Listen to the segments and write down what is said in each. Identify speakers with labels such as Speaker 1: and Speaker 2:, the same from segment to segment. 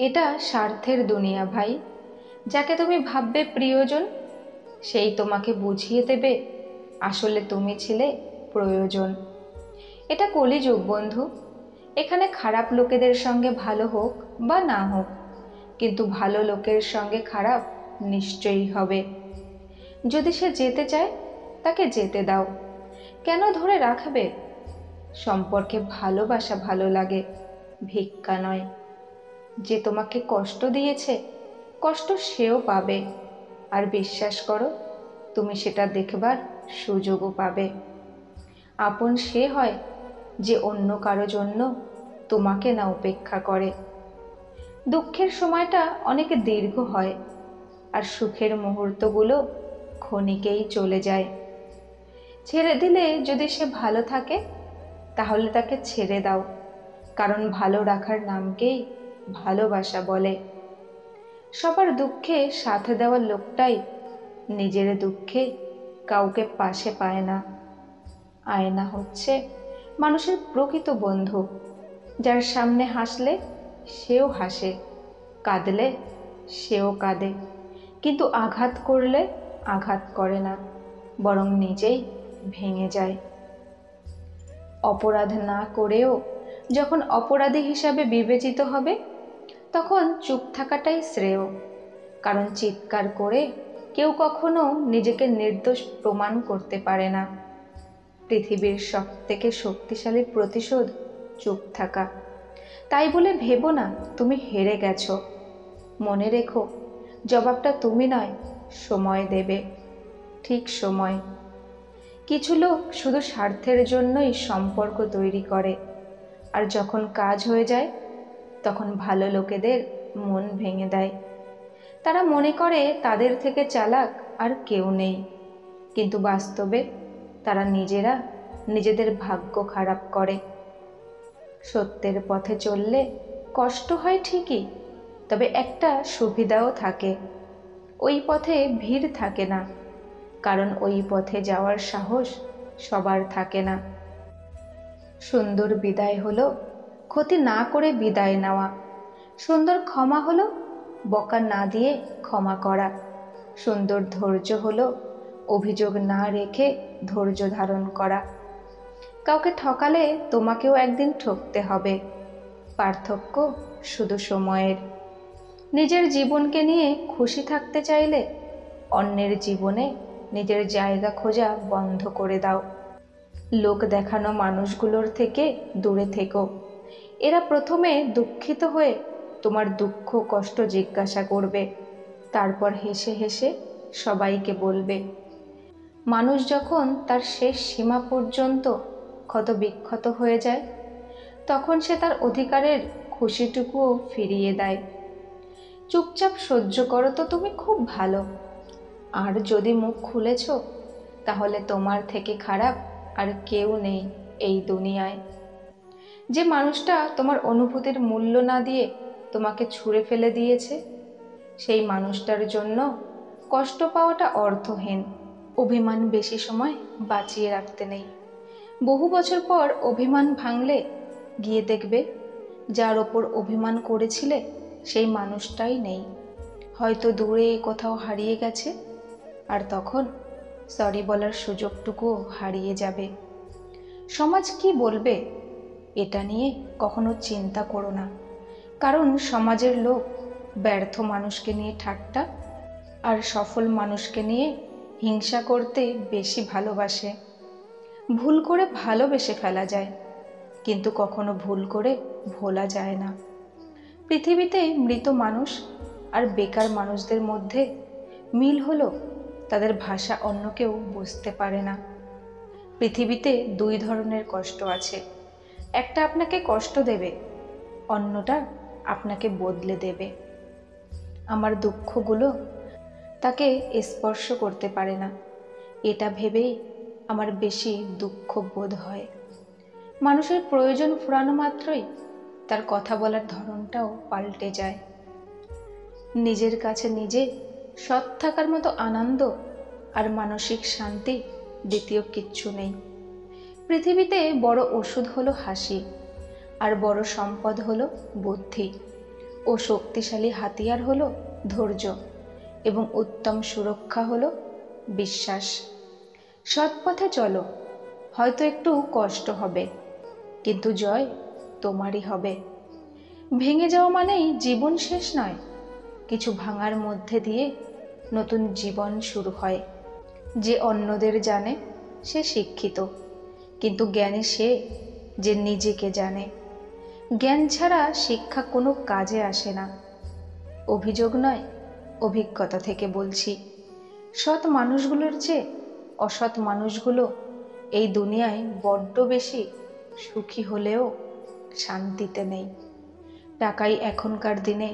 Speaker 1: এটা স্বার্থের দুনিয়া ভাই। যাকে তুমি ভাববে প্রিয়জন, সেই তোমাকে বুঝিয়ে দেবে আসলে তুমি ছিলে প্রয়োজন। এটা কলিযুগ বন্ধু। এখানে খারাপ লোকেদের সঙ্গে ভালো হোক বা না হোক, কিন্তু ভালো লোকের সঙ্গে খারাপ নিশ্চয়ই হবে। যদি সে যেতে চায় তাকে যেতে দাও, কেন ধরে রাখবে? সম্পর্কে ভালোবাসা ভালো লাগে, ভিক্ষা নয়। যে তোমাকে কষ্ট দিয়েছে, কষ্ট সেও পাবে। আর বিশ্বাস করো, তুমি সেটা দেখবার সুযোগও পাবে। আপন সে হয় যে অন্য কারো জন্য তোমাকে না উপেক্ষা করে। দুঃখের সময়টা অনেক দীর্ঘ হয়, আর সুখের মুহূর্তগুলো ক্ষণিকেই চলে যায়। ছেড়ে দিলে যদি সে ভালো থাকে, তাহলে তাকে ছেড়ে দাও, কারণ ভালো রাখার নামকেই ভালোবাসা বলে। সবার দুঃখে সাথে দেওয়ার লোকটাই নিজের দুঃখে কাউকে পাশে পায় না। আয়না হচ্ছে মানুষের প্রকৃত বন্ধু, যার সামনে হাসলে সেও হাসে, কাঁদলে সেও কাঁদে, কিন্তু আঘাত করলে আঘাত করে না, বরং নিজেই ভেঙে যায়। অপরাধ না করেও যখন অপরাধী হিসাবে বিবেচিত হবে, তখন চুপ থাকাটাই শ্রেয়। কারণ চিৎকার করে কেউ কখনো নিজেকে নির্দোষ প্রমাণ করতে পারে না। পৃথিবীর সবথেকে শক্তিশালী প্রতিশোধ চুপ থাকা। তাই বলে ভেবো না তুমি হেরে গেছো। মনে রেখো, জবাবটা তুমি নয়, সময় দেবে, ঠিক সময়। কিছু লোক শুধু স্বার্থের জন্যই সম্পর্ক তৈরি করে, আর যখন কাজ হয়ে যায় তখন ভালো লোকেদের মন ভেঙে দেয়। তারা মনে করে তাদের থেকে চালাক আর কেউ নেই, কিন্তু বাস্তবে তারা নিজেরা নিজেদের ভাগ্য খারাপ করে। সত্যের পথে চললে কষ্ট হয় ঠিকই, তবে একটা সুবিধাও থাকে। ওই পথে ভিড় থাকে না, কারণ ওই পথে যাওয়ার সাহস সবার থাকে না। সুন্দর বিদায় হলো ক্ষতি না করে বিদায় নেওয়া। সুন্দর ক্ষমা হলো বকা না দিয়ে ক্ষমা করা। সুন্দর ধৈর্য হলো অভিযোগ না রেখে ধৈর্য ধারণ করা। কাউকে ঠকালে তোমাকেও একদিন ঠকতে হবে, পার্থক্য শুধু সময়ের। নিজের জীবনকে নিয়ে খুশি থাকতে চাইলে অন্যের জীবনে নিজের জায়গা খোঁজা বন্ধ করে দাও। লোক দেখানো মানুষগুলোর থেকে দূরে থেকো। এরা প্রথমে দুঃখিত হয়ে তোমার দুঃখ কষ্ট জিজ্ঞাসা করবে, তারপর হেসে হেসে সবাইকে বলবে। মানুষ যখন তার শেষ সীমা পর্যন্ত ক্ষত বিক্ষত হয়ে যায়, তখন সে তার অধিকারের খুশিটুকুও ফিরিয়ে দেয়। চুপচাপ সহ্য করো তো তুমি খুব ভালো। আর যদি মুখ খুলেছ, তাহলে তোমার থেকে খারাপ আর কেউ নেই এই দুনিয়ায়। যে মানুষটা তোমার অনুভূতির মূল্য না দিয়ে তোমাকে ছুঁড়ে ফেলে দিয়েছে, সেই মানুষটার জন্য কষ্ট পাওয়াটা অর্থহীন। অভিমান বেশি সময় বাঁচিয়ে রাখতে নেই। বহু বছর পর অভিমান ভাঙলে গিয়ে দেখবে যার ওপর অভিমান করেছিলে সেই মানুষটাই নেই, হয়তো দূরে কোথাও হারিয়ে গেছে। আর তখন সরি বলার সুযোগটুকুও হারিয়ে যাবে। সমাজ কি বলবে এটা নিয়ে কখনো চিন্তা করো না, কারণ সমাজের লোক ব্যর্থ মানুষকে নিয়ে ঠাট্টা আর সফল মানুষকে নিয়ে হিংসা করতে বেশি ভালোবাসে। ভুল করে ভালোবেসে ফেলা যায়, কিন্তু কখনো ভুল করে ভোলা যায় না। পৃথিবীতে মৃত মানুষ আর বেকার মানুষদের মধ্যে মিল হলো তাদের ভাষা অন্য কেউ বুঝতে পারে না। পৃথিবীতে দুই ধরনের কষ্ট আছে, একটা আপনাকে কষ্ট দেবে, অন্যটা আপনাকে বদলে দেবে। আমার দুঃখগুলো তাকে স্পর্শ করতে পারে না, এটা ভেবেই আমার বেশি দুঃখ বোধ হয়। মানুষের প্রয়োজন ফুরানো মাত্রই তার কথা বলার ধরনটাও পাল্টে যায়। নিজের কাছে নিজে সৎ থাকার মতো আনন্দ আর মানসিক শান্তি দ্বিতীয় কিচ্ছু নেই। পৃথিবীতে বড় ওষুধ হলো হাসি, আর বড় সম্পদ হলো বুদ্ধি। ও শক্তিশালী হাতিয়ার হলো ধৈর্য, এবং উত্তম সুরক্ষা হলো বিশ্বাস। সৎ পথে চলো, হয়তো একটু কষ্ট হবে, কিন্তু জয় তোমারই হবে। ভেঙে যাওয়া মানেই জীবন শেষ নয়, কিছু ভাঙার মধ্যে দিয়ে নতুন জীবন শুরু হয়। যে অন্যদের জানে সে শিক্ষিত, কিন্তু জ্ঞানী সে যে নিজেকে জানে। জ্ঞান ছাড়া শিক্ষা কোনো কাজে আসে না। অভিযোগ নয়, অভিজ্ঞতা থেকে বলছি। সৎ মানুষগুলোর চেয়ে অসৎ মানুষগুলো এই দুনিয়ায় বড্ড বেশি সুখী হলেও শান্তিতে নেই। টাকাই এখনকার দিনে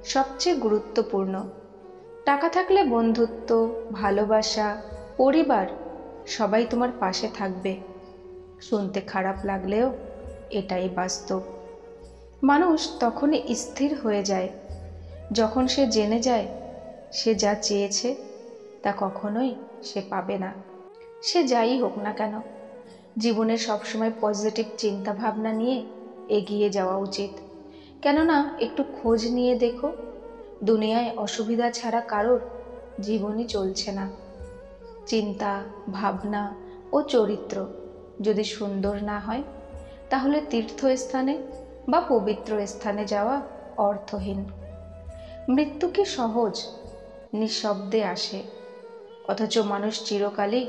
Speaker 1: সবচেয়ে গুরুত্বপূর্ণ। টাকা থাকলে বন্ধুত্ব, ভালোবাসা, পরিবার সবাই তোমার পাশে থাকবে। শুনতে খারাপ লাগলেও এটাই বাস্তব। মানুষ তখনই স্থির হয়ে যায় যখন সে জেনে যায় সে যা চেয়েছে তা কখনোই সে পাবে না। সে যাই হোক না কেন, জীবনে সবসময় পজিটিভ চিন্তা ভাবনা নিয়ে এগিয়ে যাওয়া উচিত। কেননা একটু খোঁজ নিয়ে দেখো, দুনিয়ায় অসুবিধা ছাড়া কারোর জীবনই চলছে না। চিন্তা, ভাবনা ও চরিত্র যদি সুন্দর না হয়, তাহলে তীর্থস্থানে বা পবিত্র স্থানে যাওয়া অর্থহীন। মৃত্যু কি সহজ, নিঃশব্দে আসে, অথচ মানুষ চিরকালই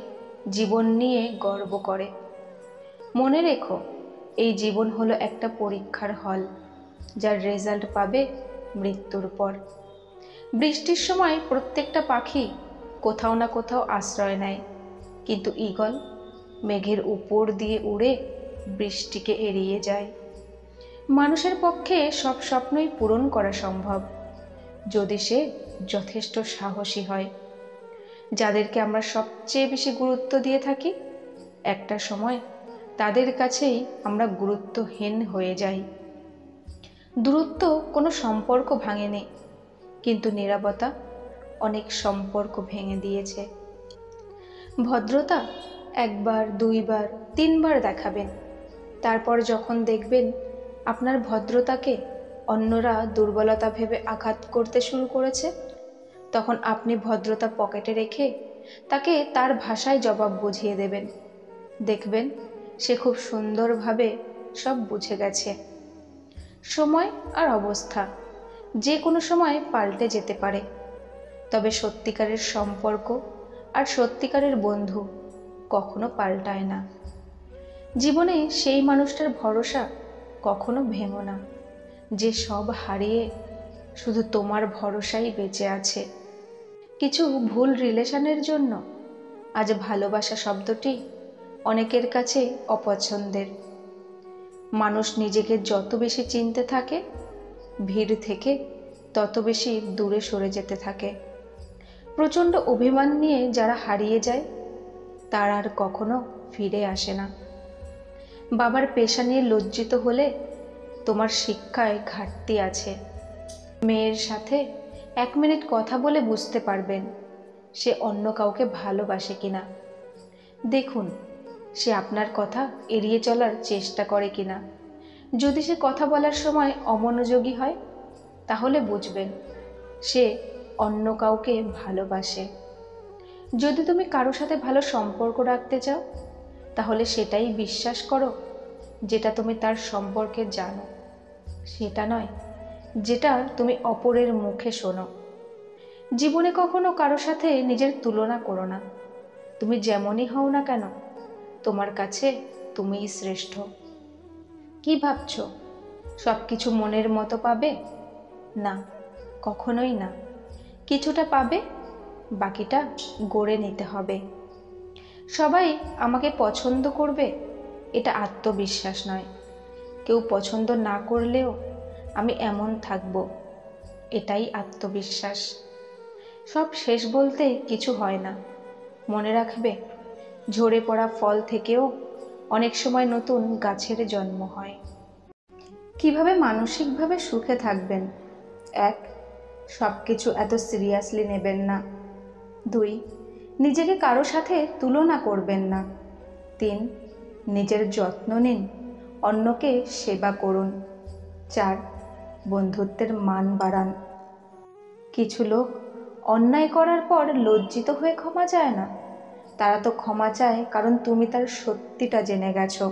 Speaker 1: জীবন নিয়ে গর্ব করে। মনে রেখো, এই জীবন হলো একটা পরীক্ষার হল, যার রেজাল্ট পাবে মৃত্যুর পর। বৃষ্টির সময় প্রত্যেকটা পাখি কোথাও না কোথাও আশ্রয় নেয়, কিন্তু ঈগল মেঘের উপর দিয়ে উড়ে বৃষ্টিকে এড়িয়ে যায়। মানুষের পক্ষে সব স্বপ্নই পূরণ করা সম্ভব, যদি সে যথেষ্ট সাহসী হয়। যাদেরকে আমরা সবচেয়ে বেশি গুরুত্ব দিয়ে থাকি, একটা সময় তাদের কাছেই আমরা গুরুত্বহীন হয়ে যাই। দূরত্ব কোনো সম্পর্ক ভাঙেনি, কিন্তু নীরবতা অনেক সম্পর্ক ভেঙে দিয়েছে। ভদ্রতা একবার, দুইবার, তিনবার দেখাবেন, তারপর যখন দেখবেন আপনার ভদ্রতাকে অন্যরা দুর্বলতা ভেবে আঘাত করতে শুরু করেছে, তখন আপনি ভদ্রতা পকেটে রেখে তাকে তার ভাষায় জবাব বুঝিয়ে দেবেন। দেখবেন সে খুব সুন্দরভাবে সব বুঝে গেছে। সময় আর অবস্থা যে কোনো সময় পাল্টে যেতে পারে, তবে সত্যিকারের সম্পর্ক আর সত্যিকারের বন্ধু কখনো পাল্টায় না। জীবনে সেই মানুষটার ভরসা কখনো ভেঙো না, যে সব হারিয়ে শুধু তোমার ভরসাই বেঁচে আছে। কিছু ভুল রিলেশনের জন্য আজ ভালোবাসা শব্দটি অনেকের কাছে অপছন্দের। মানুষ নিজেকে যত বেশি চিনতে থাকে, ভিড় থেকে তত বেশি দূরে সরে যেতে থাকে। প্রচণ্ড অভিমান নিয়ে যারা হারিয়ে যায়, তারা আর কখনো ফিরে আসে না। বাবার পেশা নিয়ে লজ্জিত হলে তোমার শিক্ষায় ঘাটতি আছে। মেয়ের সাথে 1 মিনিট কথা বলে বুঝতে পারবেন সে অন্য কাউকে ভালোবাসে কিনা। দেখুন সে আপনার কথা এড়িয়ে চলার চেষ্টা করে কিনা। যদি সে কথা বলার সময় অমনোযোগী হয়, তাহলে বুঝবেন সে অন্য কাউকে ভালোবাসে। যদি তুমি কারো সাথে ভালো সম্পর্ক রাখতে চাও, তাহলে সেটাই বিশ্বাস করো যেটা তুমি তার সম্পর্কে জানো, সেটা নয় যেটা তুমি অপরের মুখে শোনো। জীবনে কখনো কারো সাথে নিজের তুলনা করো না। তুমি যেমনই হও না কেন, তোমার কাছে তুমিই শ্রেষ্ঠ। কি ভাবছো সব কিছু মনের মতো পাবে? না, কখনোই না। কিছুটা পাবে, বাকিটা গড়ে নিতে হবে। সবাই আমাকে পছন্দ করবে এটা আত্মবিশ্বাস নয়। কেউ পছন্দ না করলেও আমি এমন থাকব, এটাই আত্মবিশ্বাস। সব শেষ বলতে কিছু হয় না। মনে রাখবে, ঝরে পড়া ফল থেকেও অনেক সময় নতুন গাছের জন্ম হয়। কিভাবে মানসিকভাবে সুখে থাকবেন? 1. সব কিছু এত সিরিয়াসলি নেবেন না। 2. নিজেকে কারো সাথে তুলনা করবেন না। 3. নিজের যত্ন নিন, অন্যকে সেবা করুন। 4. বন্ধুত্বের মান বাড়ান। কিছু লোক অন্যায় করার পর লজ্জিত হয়ে ক্ষমা চায় না, তারা তো ক্ষমা চায় কারণ তুমি তার সত্যিটা জেনে গেছো।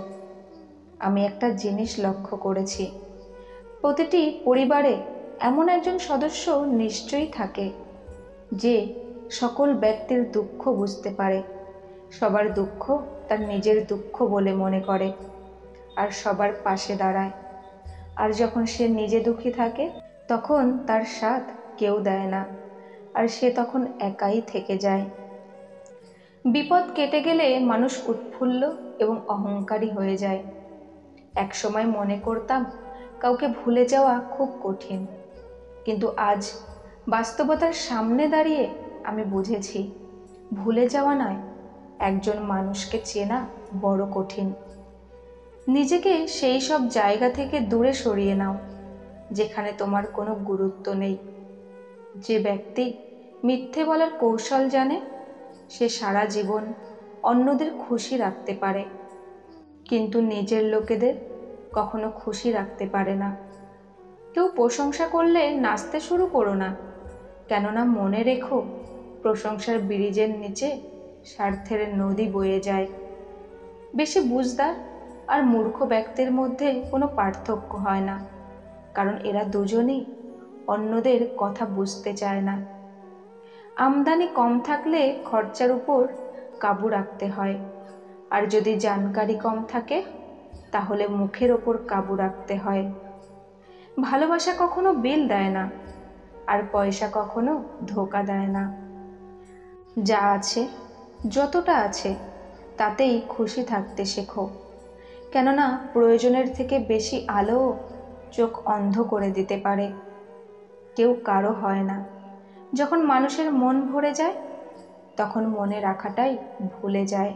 Speaker 1: আমি একটা জিনিস লক্ষ্য করেছি, প্রতিটি পরিবারে এমন একজন সদস্য নিশ্চয়ই থাকে যে সকল ব্যক্তির দুঃখ বুঝতে পারে, সবার দুঃখ তার নিজের দুঃখ বলে মনে করে আর সবার পাশে দাঁড়ায়। আর যখন সে নিজে দুঃখী থাকে তখন তার সাথ কেউ দেয় না, আর সে তখন একাই থেকে যায়। বিপদ কেটে গেলে মানুষ উৎফুল্ল এবং অহংকারী হয়ে যায়। একসময় মনে করতাম কাউকে ভুলে যাওয়া খুব কঠিন, কিন্তু আজ বাস্তবতার সামনে দাঁড়িয়ে আমি বুঝেছি ভুলে যাওয়া নয়, একজন মানুষকে চেনা বড় কঠিন। নিজেকে সেই সব জায়গা থেকে দূরে সরিয়ে নাও যেখানে তোমার কোনো গুরুত্ব নেই। যে ব্যক্তি মিথ্যে বলার কৌশল জানে সে সারা জীবন অন্যদের খুশি রাখতে পারে, কিন্তু নিজের লোকেদের কখনো খুশি রাখতে পারে না। কেউ প্রশংসা করলে নাচতে শুরু করো না, কেননা মনে রেখো প্রশংসার ব্রিজের নিচে স্বার্থের নদী বয়ে যায়। বেশি বুঝদার আর মূর্খ ব্যক্তির মধ্যে কোনো পার্থক্য হয় না, কারণ এরা দুজনেই অন্যদের কথা বুঝতে চায় না। আমদানি কম থাকলে খরচার উপর কাবু রাখতে হয়, আর যদি জানকারি কম থাকে তাহলে মুখের ওপর কাবু রাখতে হয়। ভালোবাসা কখনো বিল দেয় না, আর পয়সা কখনো ধোঁকা দেয় না। যা আছে, যতটা আছে তাতেই খুশি থাকতে শেখো, কেননা প্রয়োজনের থেকে বেশি আলো চোখ অন্ধ করে দিতে পারে। কেউ কারো হয় না। যখন মানুষের মন ভরে যায় তখন মনে রাখাটাই ভুলে যায়।